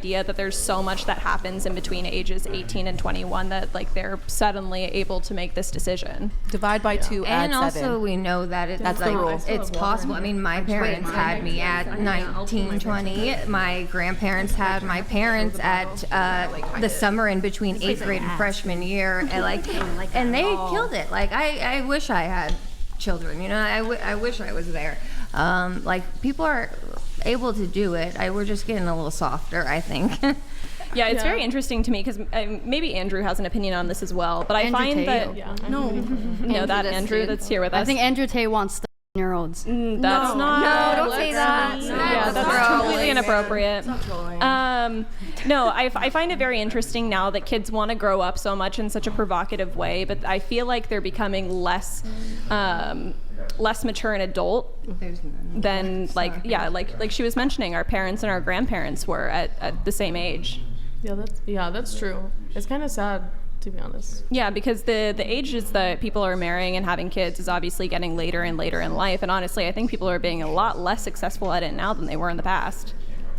idea that there's so much that happens in between ages 18 and 21 that like they're suddenly able to make this decision. Divide by 2, add 7. And also we know that it's That's the rule. It's possible. I mean, my parents had me at 19, 20. My grandparents had my parents at the summer in between 8th grade and freshman year, and they killed it. Like I wish I had children. You know, I wish I was there. Like people are able to do it. We're just getting a little softer, I think. Yeah, it's very interesting to me because maybe Andrew has an opinion on this as well. But I find that Andrew that's here with us. I think Andrew Tay wants 13-year-olds. That's not. No, don't say that. Yeah, that's completely inappropriate. No, I find it very interesting now that kids want to grow up so much in such a provocative way, but I feel like they're becoming less mature and adult than like she was mentioning, our parents and our grandparents were at the same age. Yeah, that's true. It's kind of sad, to be honest. Yeah, because the ages that people are marrying and having kids is obviously getting later and later in life, and honestly, I think people are being a lot less successful at it now than they were in the past.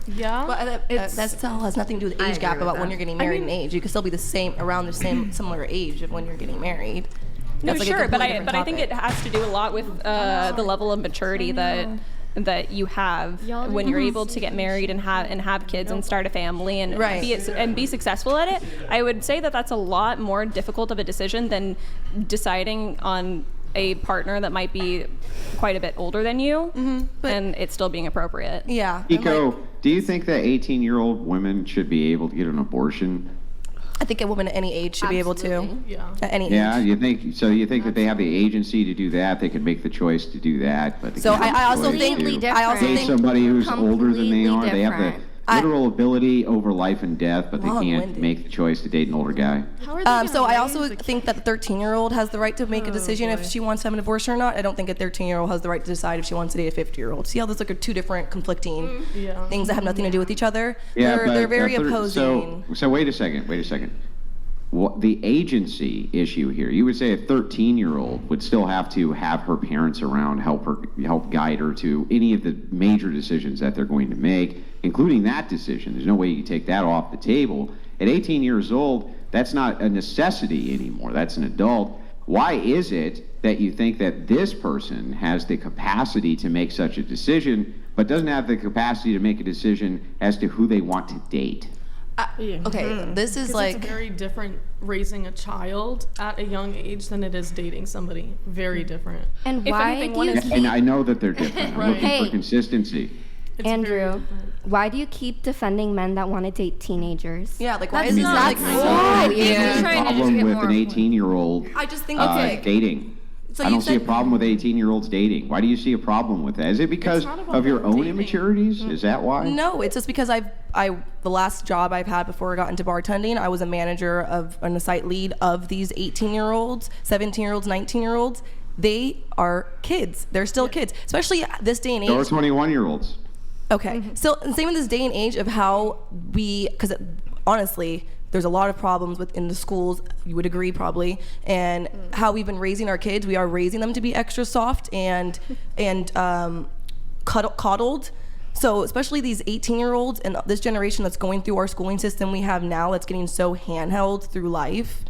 Yeah, but that still has nothing to do with age gap about when you're getting married in age. You can still be around the same similar age of when you're getting married. No, sure, but I think it has to do a lot with the level of maturity that you have when you're able to get married and have kids and start a family and be successful at it. I would say that that's a lot more difficult of a decision than deciding on a partner that might be quite a bit older than you, and it still being appropriate. Yeah. KEEKO, do you think that 18-year-old women should be able to get an abortion? I think a woman at any age should be able to. Yeah. At any age. Yeah, you think so? You think that they have the agency to do that? They can make the choice to do that, but So I also think date somebody who's older than they are. They have the literal ability over life and death, but they can't make the choice to date an older guy. So I also think that the 13-year-old has the right to make a decision if she wants to have an abortion or not. I don't think a 13-year-old has the right to decide if she wants to date a 50-year-old. See how those are two different conflicting things that have nothing to do with each other? Yeah, they're very opposing. So wait a second. What the agency issue here? You would say a 13-year-old would still have to have her parents around, help guide her to any of the major decisions that they're going to make, including that decision. There's no way you can take that off the table. At 18 years old, that's not a necessity anymore. That's an adult. Why is it that you think that this person has the capacity to make such a decision, but doesn't have the capacity to make a decision as to who they want to date? Okay, this is like... It's very different raising a child at a young age than it is dating somebody. Very different. And why do you keep... And I know that they're different. I'm looking for consistency. Andrew, why do you keep defending men that want to date teenagers? Yeah, like why That's is it not like... Problem with an 18-year-old I just think dating. So I you don't see a said- problem with 18-year-olds dating. Why do you see a problem with that? Is it because of your own immaturities? Is that why? No, it's just because the last job I've had before I got into bartending, I was a manager and a site lead of these 18-year-olds, 17-year-olds, 19-year-olds. They are kids. They're still kids, especially this day and age. So are 21-year-olds. Okay. So same in this day and age of how because honestly, there's a lot of problems within the schools, you would agree probably, and how we've been raising our kids. We are raising them to be extra soft and coddled. So especially these 18-year-olds and this generation that's going through our schooling system we have now that's getting so handheld through life,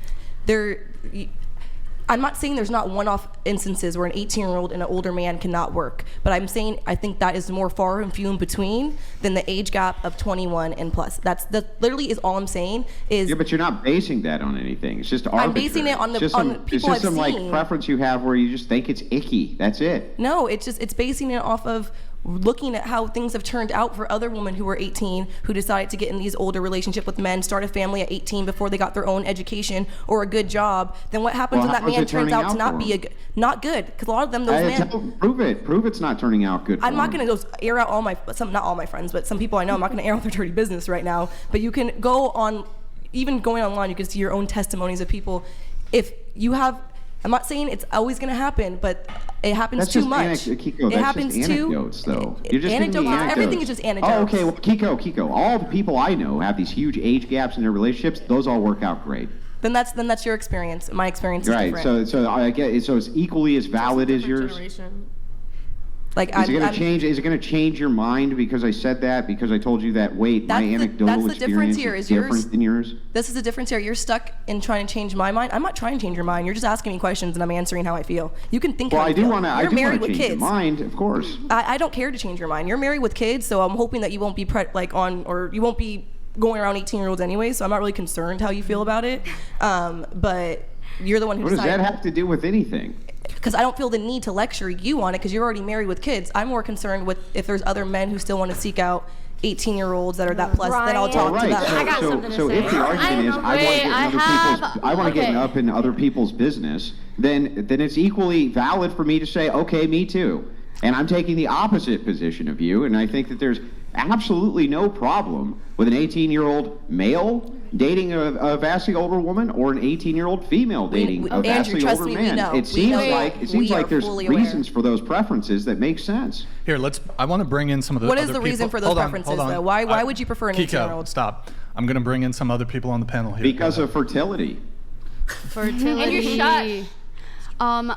I'm not saying there's not one-off instances where an 18-year-old and an older man cannot work, but I'm saying I think that is more far and few in between than the age gap of 21 and plus. That literally is all I'm saying is... Yeah, but you're not basing that on anything. It's just arbitrary. I'm basing it on people I've seen. It's just some like preference you have where you just think it's icky. That's it. No, it's basing it off of looking at how things have turned out for other women who were 18 who decided to get in these older relationships with men, start a family at 18 before they got their own education or a good job. Then what happens when that man turns out to not be not good? Because a lot of them, those men... Prove it's not turning out good for I'm not going to go air out not all my friends, but some people I know. I'm not going to air out their dirty business right now. But you can go on, even going online, you can see your own testimonies of people. If you have... I'm not saying it's always going to happen, but it happens too much. KEEKO, it happens just anecdotes, though. You're just anecdotes. Everything is just anecdotes. Oh, okay. Well, KEEKO. All the people I know have these huge age gaps in their relationships. Those all work out great. Then that's your experience. My experience is different. Right. So I get it. So it's equally as valid as yours. Generation. Like, Is it going to change your mind because I said that? Because I told you that? Wait, my anecdotal experience is different than yours. This is the difference here. You're stuck in trying to change my mind. I'm not trying to change your mind. You're just asking me questions, and I'm answering how I feel. You can think. Well, how you I do feel. want to. You're married with change kids. your mind, of course. I don't care to change your mind. You're married with kids, so I'm hoping that you won't be you won't be going around 18-year-olds anyway. So I'm not really concerned how you feel about it. But you're the one who What decided. does that have to do with anything? Because I don't feel the need to lecture you on it because you're already married with kids. I'm more concerned with if there's other men who still want to seek out 18-year-olds that are that plus, then I'll talk to them. I got something to say. If the argument is I want to get up in other people's business, then it's equally valid for me to say, okay, me too. And I'm taking the opposite position of you, and I think that there's absolutely no problem with an 18-year-old male dating a vastly older woman or an 18-year-old female dating a vastly older man. It seems like there's reasons for those preferences that make sense. Here, I want to bring in some of the What other is the people. reason for those preferences, though? Why would you prefer an 18-year-old? KEEKO, stop. I'm going to bring in some other people on the panel here. Because of fertility. Fertility. And you're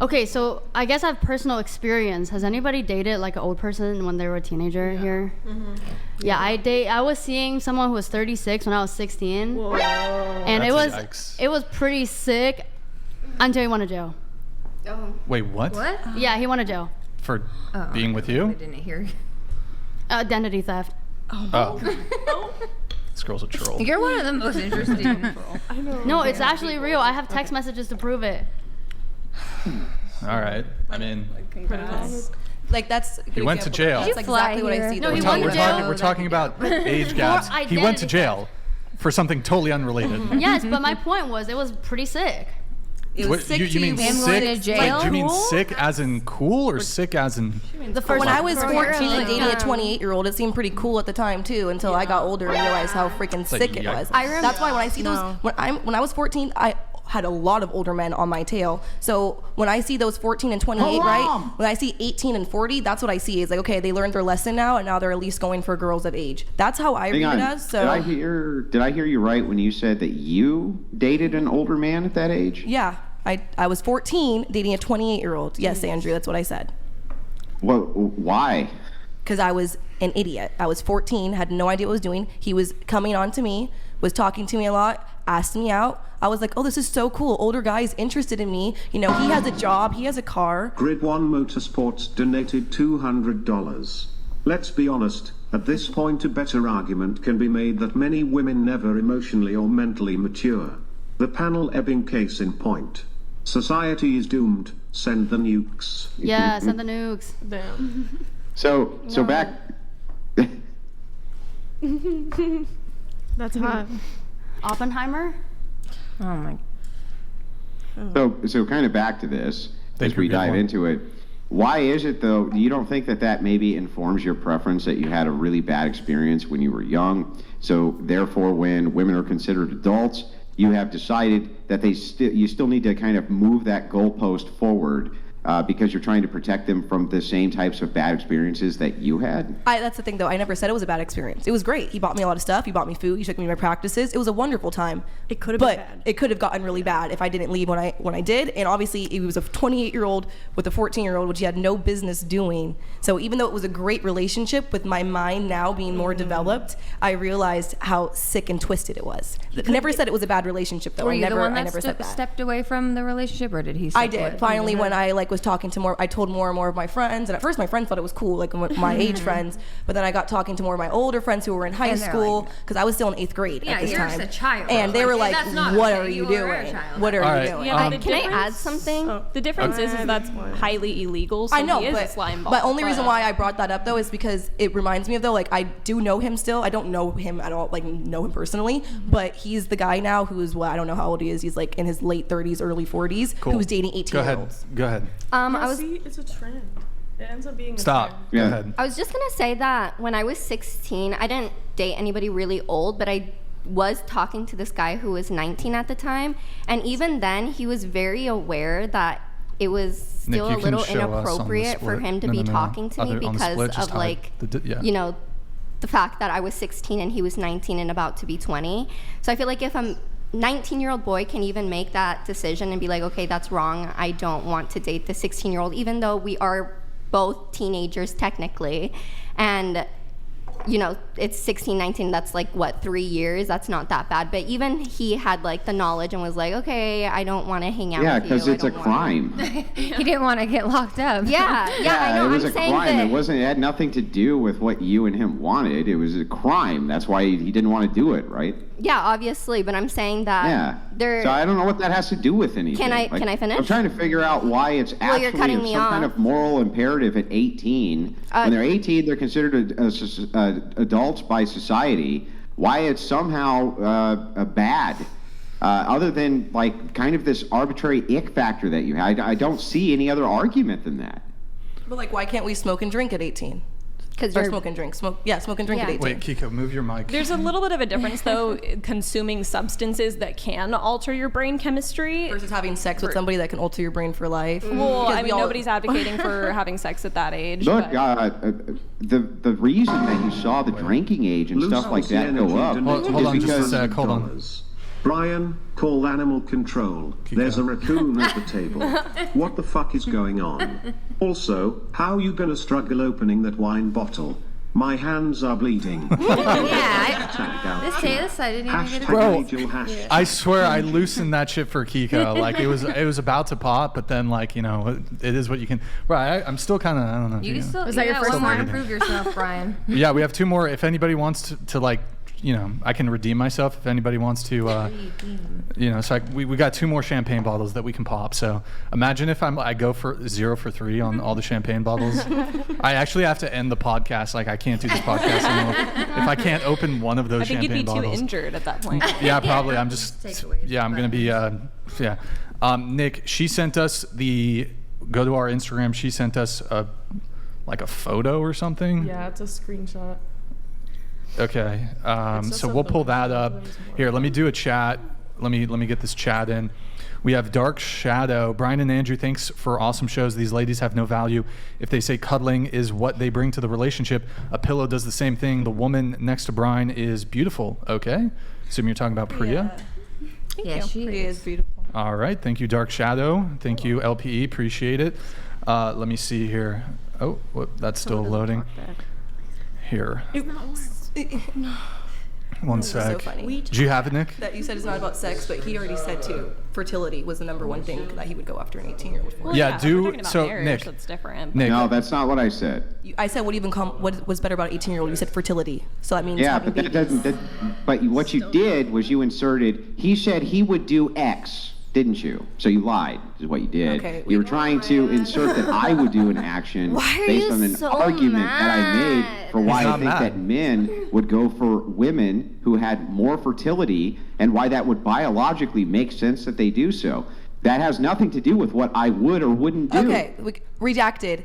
okay, so I guess I have personal experience. Has anybody dated like an old person when they were a teenager here? Mm-hmm. Yeah, I was seeing someone who was 36 when I was 16. Whoa. And it was pretty sick until he went to jail. Oh. Wait, what? What? Yeah, he went to jail. For being with you? I didn't hear. Identity theft. Oh. This girl's a troll. You're one of the most interesting. I know. No, it's actually real. I have text messages to prove it. All right. I mean, like that's. He went to jail. That's exactly what I see. No, he went to jail. We're talking about age gaps. He went to jail for something totally unrelated. Yes, but my point was it was pretty sick. It was sick you mean and sick? going to jail? Like, do you mean sick as in cool or sick as in? The first when I was 14 dating a 28-year-old, it seemed pretty cool at the time too. Until I got older and realized how freaking sick it was. That's why when I see those, when I was 14, I had a lot of older men on my tail. So when I see those 14 and 28, right? When I see 18 and 40, that's what I see. Is like, okay, they learned their lesson now, and now they're at least going for girls of age. That's how I read it as. So did I hear you right when you said that you dated an older man at that age? Yeah, I was 14 dating a 28-year-old. Yes, Andrew, that's what I said. Well, why? Because I was an idiot. I was 14, had no idea what I was doing. He was coming on to me, was talking to me a lot, asked me out. I was like, oh, this is so cool. Older guy is interested in me. You know, he has a job, he has a car. Grid 1 Motorsports donated $200. Let's be honest, at this point a better argument can be made that many women never emotionally or mentally mature. The panel ebbing case in point. Society is doomed. Send the nukes. Yeah, send the nukes. Damn. So back. That's hot. Oppenheimer? Oh my. So kind of back to this as we dive into it. Why is it though? You don't think that maybe informs your preference that you had a really bad experience when you were young? So therefore, when women are considered adults, you have decided that you still need to kind of move that goalpost forward because you're trying to protect them from the same types of bad experiences that you had? That's the thing, though. I never said it was a bad experience. It was great. He bought me a lot of stuff. He bought me food. He took me to my practices. It was a wonderful time. It could have been bad. It could have gotten really bad if I didn't leave when I did. And obviously, he was a 28-year-old with a 14-year-old, which he had no business doing. So even though it was a great relationship, with my mind now being more developed, I realized how sick and twisted it was. Never said it was a bad relationship, though. Were you the one I that never said that. stepped away from the relationship, or did he? I did. Finally, when I was talking to more, I told more and more of my friends. And at first, my friends thought it was cool, like my age friends. But then I got talking to more of my older friends who were in high school, because I was still in 8th grade at this time. Yeah, you're just a child. And they were like, "What are you doing? What are you doing?" Yeah, can I add something? The difference is that's highly illegal. So I know, he is a but slime ball. the only reason why I brought that up though is because it reminds me of I do know him still. I don't know him at all, know him personally, but he's the guy now who's I don't know how old he is. He's like in his late 30s, early 40s, who's dating 18-year-olds. Go ahead. It's a trend. It ends up being a Stop. trend. Go ahead. I was just gonna say that when I was 16, I didn't date anybody really old, but I was talking to this guy who was 19 at the time, and even then he was very aware that it was still Nick, a little inappropriate for him to be talking to me because of you know, the fact that I was 16 and he was 19 and about to be 20. So I feel like if a 19-year-old boy can even make that decision and be like, okay, that's wrong, I don't want to date the 16-year-old, even though we are both teenagers technically, and you know, it's 16, 19, that's like, what, 3 years? That's not that bad. But even he had, like, the knowledge and was like, okay, I don't want to hang out with you. Yeah, because it's a crime. He didn't want to get locked up. Yeah, I know. It was I'm a saying crime. that It had nothing to do with what you and him wanted. It was a crime. That's why he didn't want to do it, right? yeah, obviously, but I'm saying that So I don't know what that has to do with anything. Can I finish? I'm trying to figure out why it's Well, you're actually cutting some me kind off. of moral imperative at 18. When they're 18, they're considered adults by society. Why it's somehow bad, other than like kind of this arbitrary ick factor that you had. I don't see any other argument than that. But like, why can't we smoke and drink at 18? Because Or you're smoke and drink. Smoke and drink at 18. Wait, Keeko, move your mic. There's a little bit of a difference, though, consuming substances that can alter your brain chemistry Versus having sex with somebody that can alter your brain for life. Well, Because I we mean, all- nobody's advocating for having sex at that age. Look, but- the reason that you saw the drinking age and stuff like that go up Hold on is just a because sec. Hold on. Brian, call animal control. There's a raccoon at the table. What the fuck is going on? Also, how are you gonna struggle opening that wine bottle? My hands are bleeding. This I didn't even get it. Bro, Hashtag I swear I loosened that shit for Keeko. Like it was about to pop, but then like, you know, it is what you can. Right, I'm still kind of, I don't know. You can still. Was that your first one more one? to prove yourself, Brian? Yeah, we have 2 more. If anybody wants to like, you know, I can redeem myself if anybody wants to, you know, so we got 2 more champagne bottles that we can pop. So imagine if I go for 0 for 3 on all the champagne bottles. I actually have to end the podcast. Like I can't do this podcast anymore if I can't open one of those I think champagne you'd be bottles. too injured at that point. Yeah, probably. I'm just, I'm going to be, Nick, she sent us go to our Instagram. She sent us a photo or something. Yeah, it's a screenshot. Okay, so we'll pull that up. Here, let me do a chat. Let me get this chat in. We have Dark Shadow. Brian and Andrew, thanks for awesome shows. These ladies have no value. If they say cuddling is what they bring to the relationship, a pillow does the same thing. The woman next to Brian is beautiful. Okay, assume you're talking about Priya. Yeah, she is beautiful. All right, thank you, Dark Shadow. Thank you, LPE. Appreciate it. Let me see here. Oh, that's still loading. Here. One sec. So funny. Did you have it, Nick? That you said it's not about sex, but he already said too. Fertility was the #1 thing that he would go after an 18-year-old for. Well, Yeah, if we're talking about so, marriage, Nick. that's different. Nick. No, that's not what I said. I said what was better about an 18-year-old? You said fertility, so that means Yeah, having but that babies. doesn't. But what you did was you inserted. He said he would do X, didn't you? So you lied, is what you did. Okay, You were trying to insert that I would do an action Why are based you on an so argument that I made mad? for why He's I not think mad. that men would go for women who had more fertility, and why that would biologically make sense that they do so. That has nothing to do with what I would or wouldn't do. Okay, redacted.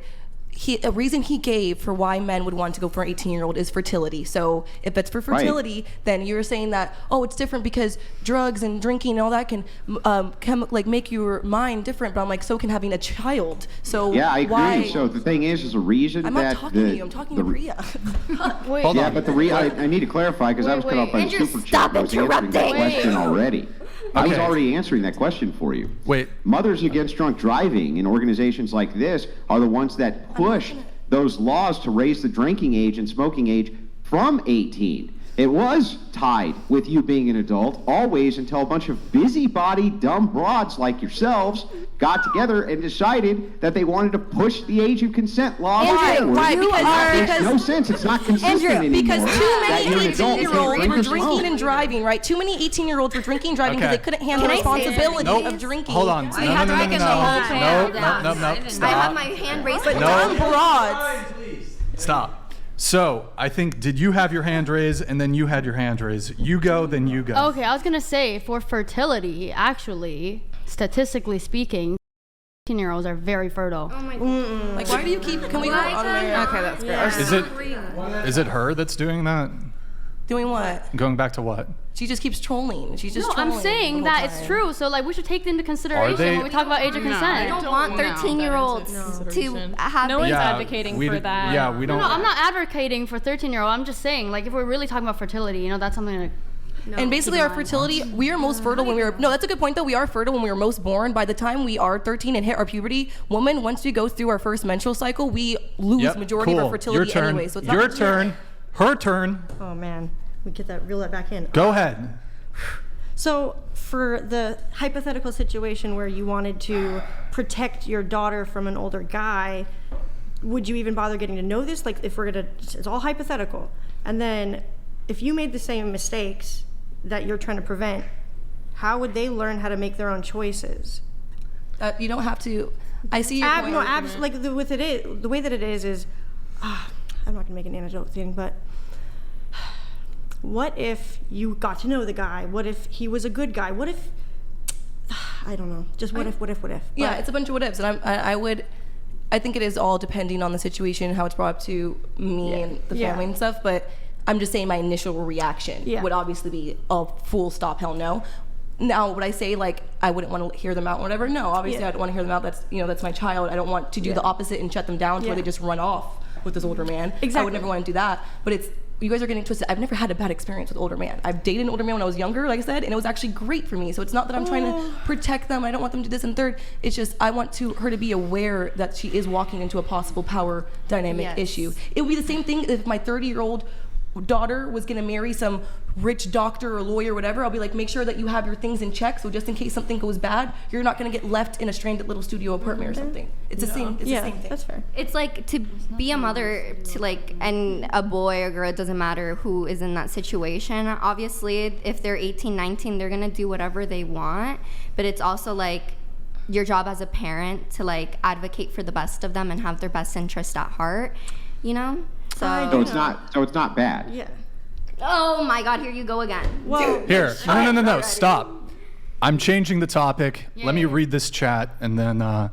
A reason he gave for why men would want to go for an 18-year-old is fertility. So if it's for fertility, then you're saying that, oh, it's different because drugs and drinking and all that can make your mind different. But I'm like, so can having a child. So Yeah, I agree. why? So the thing is a reason I'm that not talking to you. I'm talking to Priya. Hold Yeah, on. but I need to clarify because I was cut off by the Andrew, super chat. stop I was answering that interrupting. question already. I was Okay. already answering that question for you. Wait. Mothers Against Drunk Driving and organizations like this are the ones that push those laws to raise the drinking age and smoking age from 18. It was tied with you being an adult, always, until a bunch of busybody, dumb broads like yourselves got together and decided that they wanted to push the age of consent laws forward. Why? It makes Because no sense. It's not consistent anymore. because too that you're many an adult and 18-year-olds drink were or drinking smoke. and driving, right? Too many 18-year-olds were drinking and driving because Okay. they couldn't handle the Can I say responsibility Nope. of drinking. Hold on. No, no, no, no, no, no. I Stop. have my hand raised. But for dumb that. broads. Stop. So I think, did you have your hand raised and then you had your hand raised? You go, then you go. Okay, I was gonna say for fertility, actually, statistically speaking, 18-year-olds are very fertile. Oh my God. Like, why do you keep? Can we go on there? Okay, that's good. Is it her that's doing that? Doing what? Going back to what? She just keeps trolling. She's just No, trolling I'm saying the that whole it's time. true. So like we should take into consideration they- when we talk about age of consent. I don't want 13-year-olds to have No one's babies. advocating for that. Yeah, we don't. No, I'm not advocating for 13-year-old. I'm just saying, like, if we're really talking about fertility, you know, that's something to And basically our fertility, we are most fertile when we are, no, that's a good point though. We are fertile when we are most born. By the time we are 13 and hit our puberty, women, once we go through our first menstrual cycle, we lose majority of our fertility Your turn. anyway. So it's Your not turn. Her turn. Oh man, we get that, reel that back in. Go ahead. So for the hypothetical situation where you wanted to protect your daughter from an older guy, would you even bother getting to know this? Like if we're gonna, it's all hypothetical. And then if you made the same mistakes that you're trying to prevent, how would they learn how to make their own choices? You don't have to, I see your point. No, like the way that it is I'm not gonna make an anecdote thing, but what if you got to know the guy? What if he was a good guy? What if, I don't know, just what if? Yeah, But it's a bunch of what ifs, and I think it is all depending on the situation, how it's brought up to me and the family and stuff, but I'm just saying my initial reaction would obviously be a full stop, hell no. Now, would I say like I wouldn't want to hear them out or whatever? No, obviously I don't want to hear them out. That's my child. I don't want to do the opposite and shut them down to where they just run off with this older man. Exactly. I would never want to do that. But you guys are getting twisted. I've never had a bad experience with older man. I've dated an older man when I was younger, like I said, and it was actually great for me. So it's not that I'm trying to protect them. I don't want them to do this and third. It's just I want her to be aware that she is walking into a possible power dynamic issue. It would be the same thing if my 30-year-old daughter was going to marry some rich doctor or lawyer or whatever. I'll be like, make sure that you have your things in check, so just in case something goes bad, you're not going to get left in a stranded little studio apartment or something. It's the same. It's the same thing. That's fair. It's like to be a mother to like, and a boy or girl, it doesn't matter who is in that situation. Obviously, if they're 18, 19, they're gonna do whatever they want. But it's also like your job as a parent to like advocate for the best of them and have their best interest at heart. You know. So it's not bad. Yeah. Oh my God! Here you go again. Well, Here. No. Stop. I'm changing the topic. Let me read this chat and then